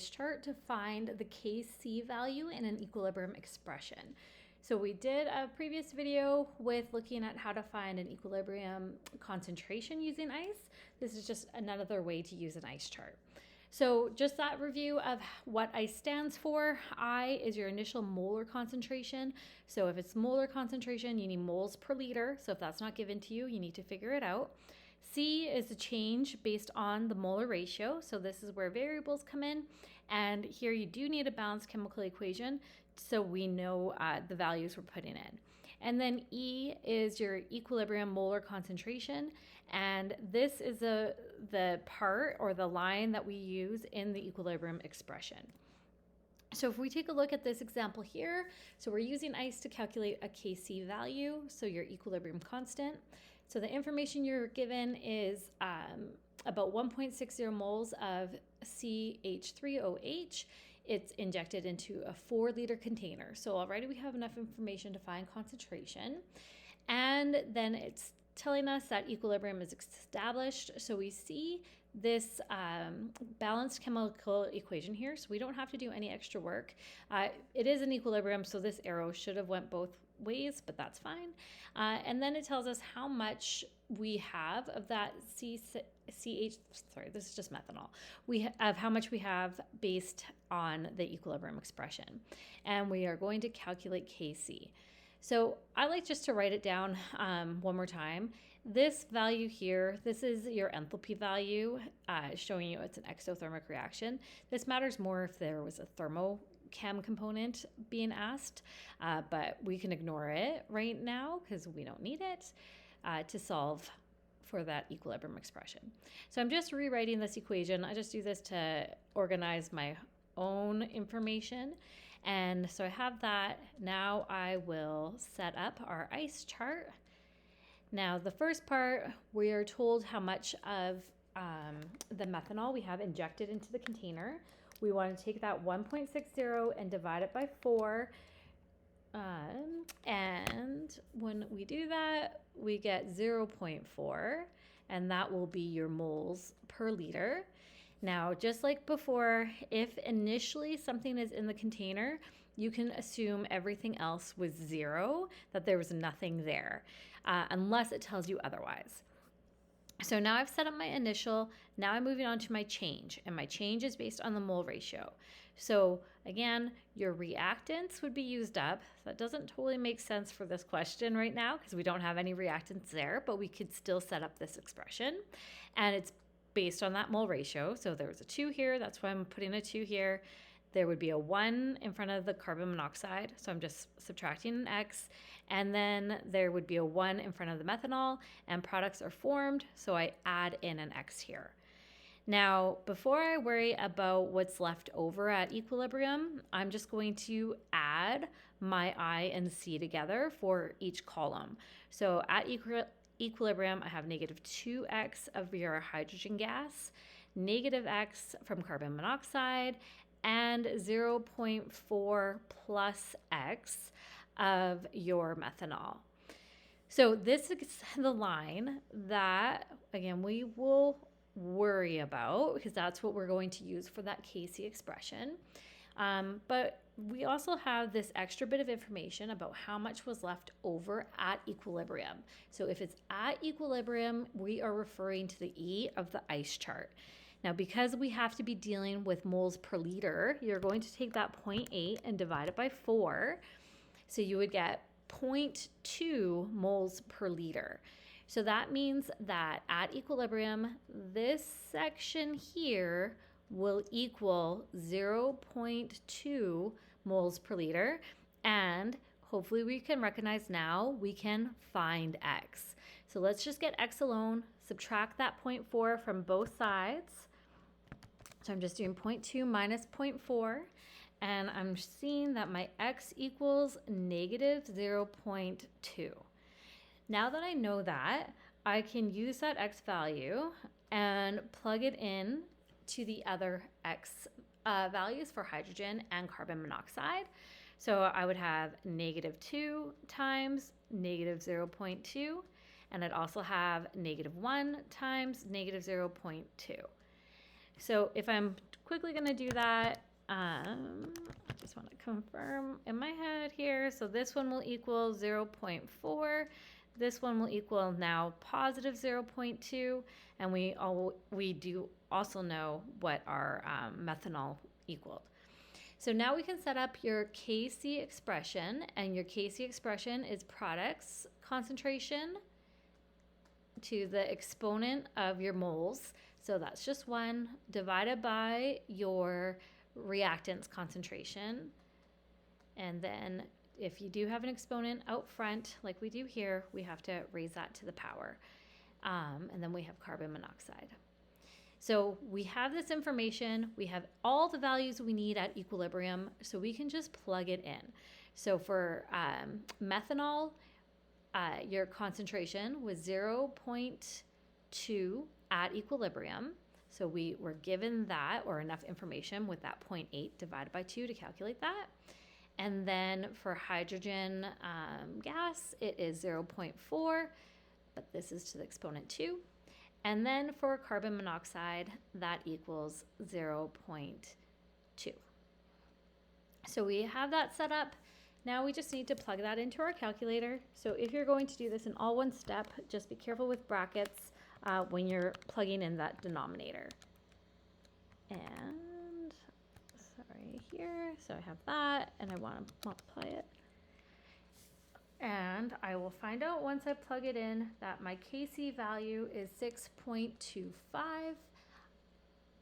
ice chart to find the Kc value in an equilibrium expression. So we did a previous video with looking at how to find an equilibrium concentration using ice. This is just another way to use an ice chart. So just that review of what ice stands for. I is your initial molar concentration. So if it's molar concentration, you need moles per liter. So if that's not given to you, you need to figure it out. C is the change based on the molar ratio. So this is where variables come in. And here you do need a balanced chemical equation so we know the values we're putting in. And then E is your equilibrium molar concentration. And this is the part or the line that we use in the equilibrium expression. So if we take a look at this example here, so we're using ice to calculate a Kc value, so your equilibrium constant. So the information you're given is about 1.60 moles of CH3OH. It's injected into a 4-liter container. So already we have enough information to find concentration. And then it's telling us that equilibrium is established. So we see this balanced chemical equation here. So we don't have to do any extra work. It is an equilibrium, so this arrow should have went both ways, but that's fine. And then it tells us how much we have of that this is just methanol. We have how much we have based on the equilibrium expression. And we are going to calculate Kc. So I like just to write it down one more time. This value here, this is your enthalpy value, showing you it's an exothermic reaction. This matters more if there was a thermochem component being asked, but we can ignore it right now because we don't need it to solve for that equilibrium expression. So I'm just rewriting this equation. I just do this to organize my own information. And so I have that. Now I will set up our ice chart. Now the first part, we are told how much of the methanol we have injected into the container. We want to take that 1.60 and divide it by 4. And when we do that, we get 0.4, and that will be your moles per liter. Now, just like before, if initially something is in the container, you can assume everything else was 0, that there was nothing there, unless it tells you otherwise. So now I've set up my initial, now I'm moving on to my change, and my change is based on the mole ratio. So again, your reactants would be used up. That doesn't totally make sense for this question right now because we don't have any reactants there, but we could still set up this expression. And it's based on that mole ratio. So there was a 2 here, that's why I'm putting a 2 here. There would be a 1 in front of the carbon monoxide, so I'm just subtracting an X, and then there would be a 1 in front of the methanol, and products are formed, so I add in an X here. Now, before I worry about what's left over at equilibrium, I'm just going to add my I and C together for each column. So at equilibrium, I have negative 2X of your hydrogen gas, negative X from carbon monoxide, and 0.4 plus X of your methanol. So this is the line that, again, we will worry about because that's what we're going to use for that Kc expression. But we also have this extra bit of information about how much was left over at equilibrium. So if it's at equilibrium, we are referring to the E of the ice chart. Now, because we have to be dealing with moles per liter, you're going to take that 0.8 and divide it by 4. So you would get 0.2 moles per liter. So that means that at equilibrium, this section here will equal 0.2 moles per liter. And hopefully we can recognize now we can find X. So let's just get X alone, subtract that 0.4 from both sides. So I'm just doing 0.2 minus 0.4, and I'm seeing that my X equals negative 0.2. Now that I know that, I can use that X value and plug it in to the other X values for hydrogen and carbon monoxide. So I would have negative 2 times negative 0.2, and I'd also have negative 1 times negative 0.2. So if I'm quickly going to do that. I just want to confirm in my head here. So this one will equal 0.4. This one will equal now positive 0.2. And we do also know what our methanol equaled. So now we can set up your K.C. expression, and your K.C. expression is products concentration to the exponent of your moles. So that's just 1 divided by your reactants concentration. And then if you do have an exponent out front, like we do here, we have to raise that to the power. And then we have carbon monoxide. So we have this information, we have all the values we need at equilibrium, so we can just plug it in. So for methanol, your concentration was 0.2 at equilibrium. So we were given that, or enough information with that 0.8 divided by 2 to calculate that. And then for hydrogen gas, it is 0.4, but this is to the exponent 2. And then for carbon monoxide, that equals 0.2. So we have that set up. Now we just need to plug that into our calculator. So if you're going to do this in all one step, just be careful with brackets when you're plugging in that denominator. And sorry, here, so I have that, and I want to multiply it. And I will find out once I plug it in that my K.C. value is 6.25.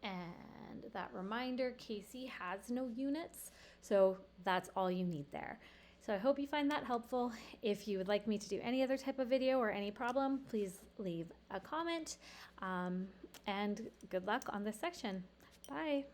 And that reminder, K.C. has no units, so that's all you need there. So I hope you find that helpful. If you would like me to do any other type of video or any problem, please leave a comment. And good luck on this section. Bye.